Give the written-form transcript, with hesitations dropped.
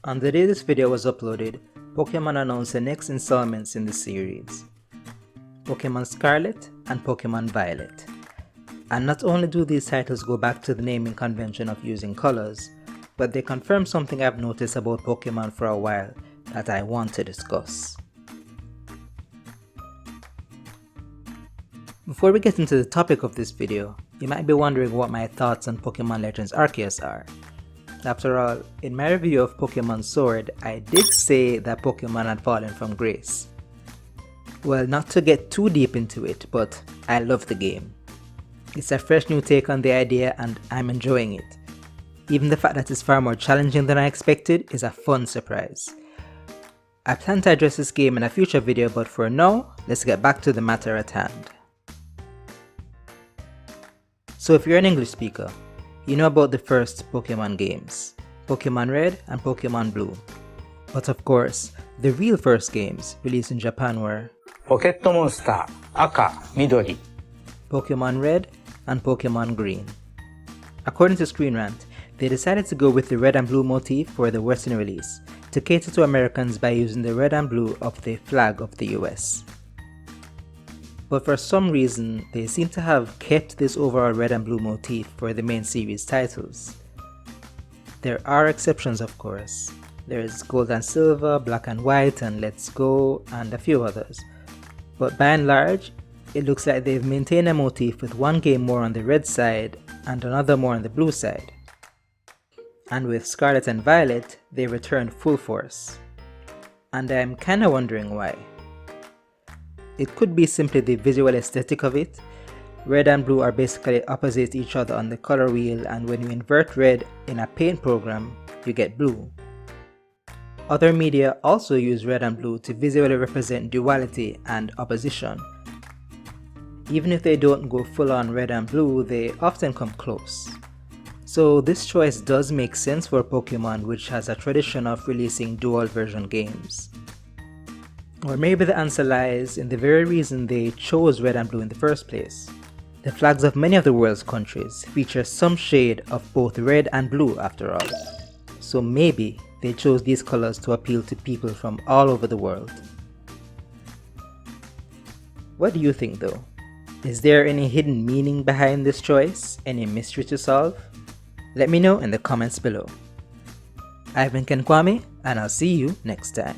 On the day this video was uploaded, Pokémon announced the next installments in the series, Pokémon Scarlet and Pokémon Violet. And not only do these titles go back to the naming convention of using colors, but they confirm something I've noticed about Pokémon for a while that I want to discuss. Before we get into the topic of this video, you might be wondering what my thoughts on Pokémon Legends Arceus are. After all, in my review of Pokémon Sword, I did say that Pokémon had fallen from grace. Well, not to get too deep into it, but I love the game. It's a fresh new take on the idea and I'm enjoying it. Even the fact that it's far more challenging than I expected is a fun surprise. I plan to address this game in a future video, but for now, let's get back to the matter at hand. So if you're an English speaker, you know about the first Pokémon games, Pokémon Red and Pokémon Blue. But of course, the real first games released in Japan were Pokémon Aka, Midori, Pokémon Red and Pokémon Green. According to Screen Rant, they decided to go with the red and blue motif for the Western release, to cater to Americans by using the red and blue of the flag of the US. But for some reason, they seem to have kept this overall red and blue motif for the main series titles. There are exceptions, of course. There's Gold and Silver, Black and White, and Let's Go, and a few others. But by and large, it looks like they've maintained a motif with one game more on the red side and another more on the blue side. And with Scarlet and Violet, they returned full force. And I'm kinda wondering why. It could be simply the visual aesthetic of it. Red and blue are basically opposite each other on the color wheel, and when you invert red in a paint program, you get blue. Other media also use red and blue to visually represent duality and opposition. Even if they don't go full on red and blue, they often come close. So this choice does make sense for Pokemon, which has a tradition of releasing dual version games. Or maybe the answer lies in the very reason they chose red and blue in the first place. The flags of many of the world's countries feature some shade of both red and blue after all. So maybe they chose these colors to appeal to people from all over the world. What do you think though? Is there any hidden meaning behind this choice? Any mystery to solve? Let me know in the comments below. I've been Ken Kwame, and I'll see you next time.